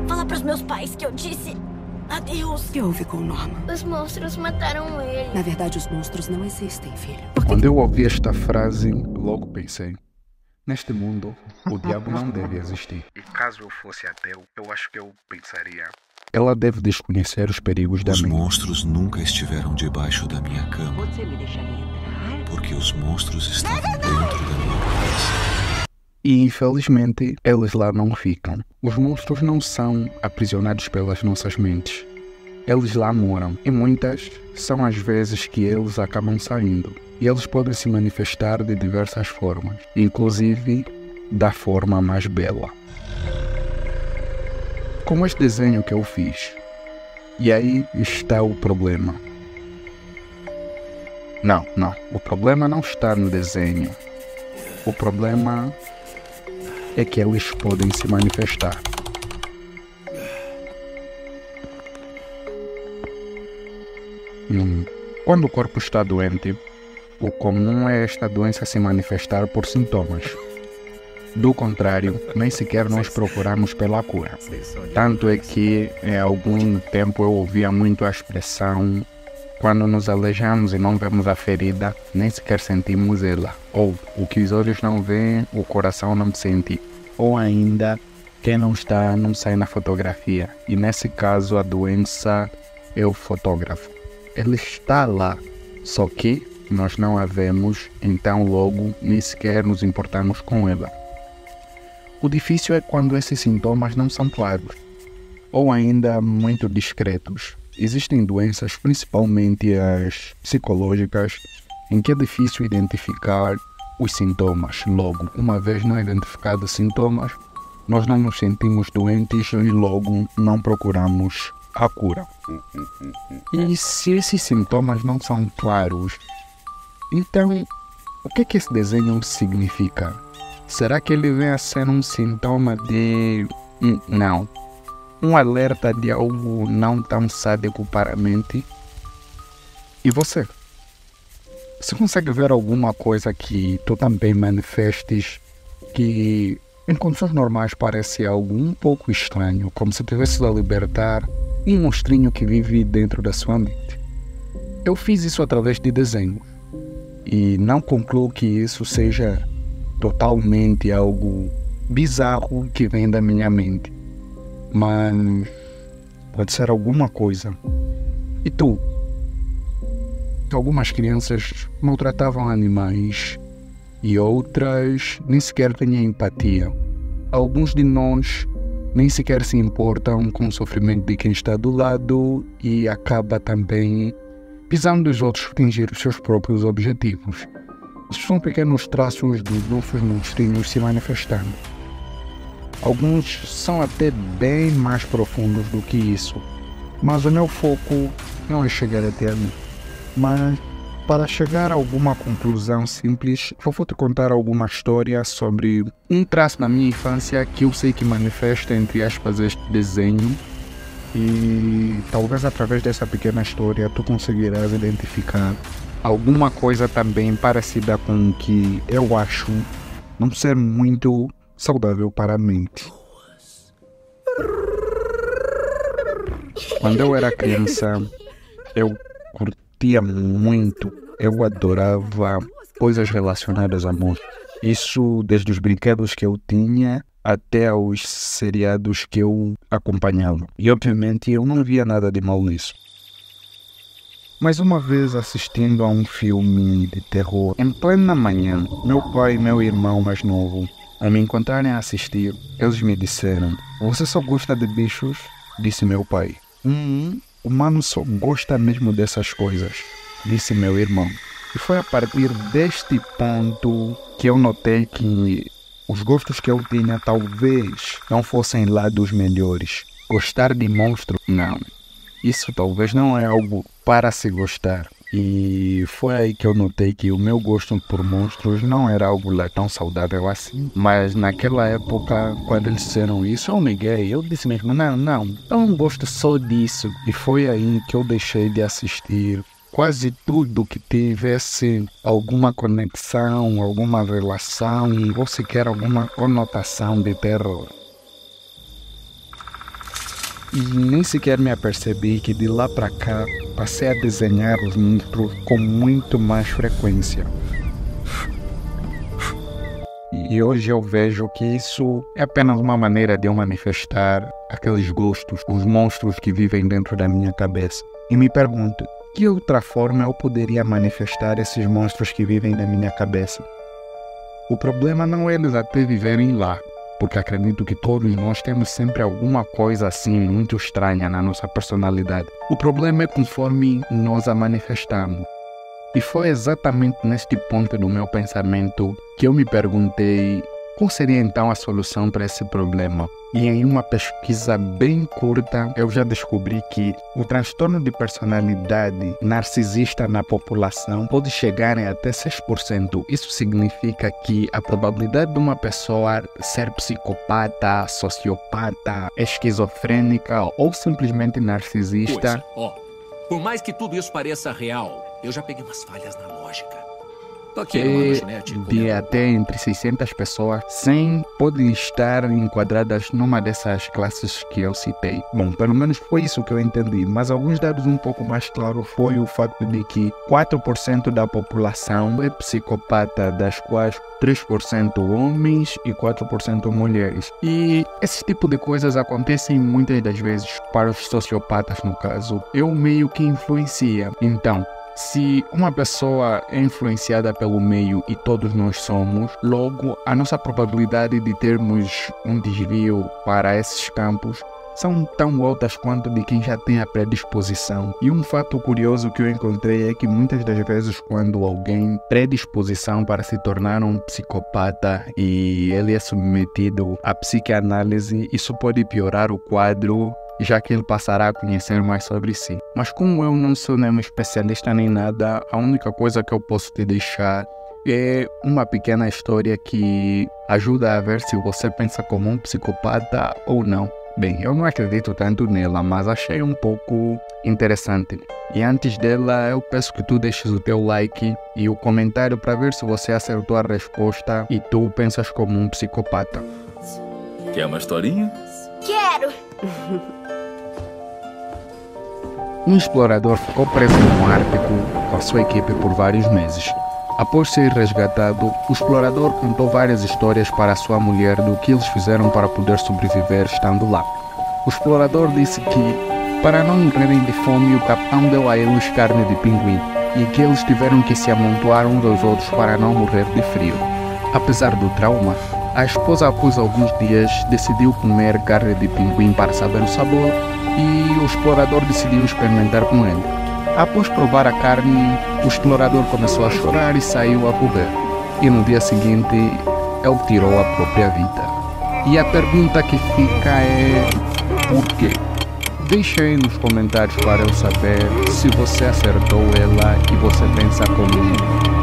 Fala pros meus pais que eu disse adeus. O que houve com o Norman? Os monstros mataram ele. Na verdade, os monstros não existem, filho. Quando eu ouvi esta frase, logo pensei: neste mundo, o diabo não deve existir. E caso eu fosse ateu, eu acho que eu pensaria: ela deve desconhecer os perigos da Os mente. monstros nunca estiveram debaixo da minha cama. Você me deixaria entrar? Porque os monstros estavam dentro da minha cabeça. E infelizmente, eles lá não ficam. Os monstros não são aprisionados pelas nossas mentes. Eles lá moram. E muitas são as vezes que eles acabam saindo. E eles podem se manifestar de diversas formas, inclusive da forma mais bela. Como este desenho que eu fiz. E aí está o problema. Não. O problema não está no desenho. O problema é que eles podem se manifestar. Quando o corpo está doente, o comum é esta doença se manifestar por sintomas. Do contrário, nem sequer nós procuramos pela cura. Tanto é que, em algum tempo, eu ouvia muito a expressão: quando nos aleijamos e não vemos a ferida, nem sequer sentimos ela. Ou, o que os olhos não veem, o coração não sente. Ou ainda, quem não está, não sai na fotografia. E nesse caso, a doença é o fotógrafo. Ele está lá, só que nós não a vemos, então logo nem sequer nos importamos com ela. O difícil é quando esses sintomas não são claros, ou ainda muito discretos. Existem doenças, principalmente as psicológicas, em que é difícil identificar os sintomas. Logo, uma vez não identificados sintomas, nós não nos sentimos doentes e logo não procuramos a cura. E se esses sintomas não são claros, então o que esse desenho significa? Será que ele vem a ser um sintoma de... não. Um alerta de algo não tão sádico para a mente? E você? Você consegue ver alguma coisa que tu também manifestes que em condições normais parece algo um pouco estranho, como se tivesse a libertar um monstrinho que vive dentro da sua mente? Eu fiz isso através de desenhos e não concluo que isso seja totalmente algo bizarro que vem da minha mente, mas pode ser alguma coisa. E tu? Algumas crianças maltratavam animais e outras nem sequer têm empatia. Alguns de nós nem sequer se importam com o sofrimento de quem está do lado e acaba também pisando os outros para atingir os seus próprios objetivos. Esses são pequenos traços dos nossos monstrinhos se manifestando. Alguns são até bem mais profundos do que isso, mas o meu foco não é chegar até ali. Mas, para chegar a alguma conclusão simples, eu vou te contar alguma história sobre um traço na minha infância que eu sei que manifesta, entre aspas, este desenho. E talvez através dessa pequena história tu conseguirás identificar alguma coisa também parecida com o que eu acho não ser muito saudável para a mente. Quando eu era criança, eu curtia muito, eu adorava coisas relacionadas a monstros. Isso desde os brinquedos que eu tinha até aos seriados que eu acompanhava. E obviamente eu não via nada de mal nisso. Mas uma vez assistindo a um filme de terror, em plena manhã, meu pai e meu irmão mais novo, ao me encontrarem a assistir, eles me disseram: "Você só gosta de bichos?" Disse meu pai. O humano só gosta mesmo dessas coisas", disse meu irmão. E foi a partir deste ponto que eu notei que os gostos que eu tinha talvez não fossem lá dos melhores. Gostar de monstro? Não. Isso talvez não é algo para se gostar. E foi aí que eu notei que o meu gosto por monstros não era algo lá tão saudável assim. Mas naquela época, quando eles disseram isso, eu neguei. Eu disse mesmo, não, eu não gosto só disso. E foi aí que eu deixei de assistir quase tudo que tivesse alguma conexão, alguma relação ou sequer alguma conotação de terror. E nem sequer me apercebi que de lá para cá passei a desenhar os monstros com muito mais frequência. E hoje eu vejo que isso é apenas uma maneira de eu manifestar aqueles gostos, os monstros que vivem dentro da minha cabeça. E me pergunto, que outra forma eu poderia manifestar esses monstros que vivem na minha cabeça? O problema não é eles até viverem lá, porque acredito que todos nós temos sempre alguma coisa assim muito estranha na nossa personalidade. O problema é conforme nós a manifestamos. E foi exatamente neste ponto do meu pensamento que eu me perguntei qual seria então a solução para esse problema. E em uma pesquisa bem curta, eu já descobri que o transtorno de personalidade narcisista na população pode chegar em até 6%. Isso significa que a probabilidade de uma pessoa ser psicopata, sociopata, esquizofrênica ou simplesmente narcisista... Por mais que tudo isso pareça real, eu já peguei umas falhas na lógica. Tô aqui numa lanchonete de até entre 600 pessoas, 100 podem estar enquadradas numa dessas classes que eu citei. Bom, pelo menos foi isso que eu entendi, mas alguns dados um pouco mais claros foi o fato de que 4% da população é psicopata, das quais 3% homens e 4% mulheres. E esse tipo de coisas acontecem muitas das vezes para os sociopatas, no caso. Eu meio que influencia. Então, se uma pessoa é influenciada pelo meio e todos nós somos, logo a nossa probabilidade de termos um desvio para esses campos são tão altas quanto de quem já tem a predisposição. E um fato curioso que eu encontrei é que muitas das vezes quando alguém predisposição para se tornar um psicopata e ele é submetido à psicanálise, isso pode piorar o quadro, já que ele passará a conhecer mais sobre si. Mas como eu não sou nenhum especialista nem nada, a única coisa que eu posso te deixar é uma pequena história que ajuda a ver se você pensa como um psicopata ou não. Bem, eu não acredito tanto nela, mas achei um pouco interessante. E antes dela, eu peço que tu deixes o teu like e o comentário para ver se você acertou a resposta e tu pensas como um psicopata. Quer uma historinha? Quero! Um explorador ficou preso no Ártico com a sua equipe por vários meses. Após ser resgatado, o explorador contou várias histórias para a sua mulher do que eles fizeram para poder sobreviver estando lá. O explorador disse que, para não morrerem de fome, o capitão deu a eles carne de pinguim e que eles tiveram que se amontoar uns aos outros para não morrer de frio. Apesar do trauma, a esposa, após alguns dias, decidiu comer carne de pinguim para saber o sabor e o explorador decidiu experimentar com ele. Após provar a carne, o explorador começou a chorar e saiu a correr. E no dia seguinte, ele tirou a própria vida. E a pergunta que fica é: por quê? Deixa aí nos comentários para eu saber se você acertou ela e você pensa como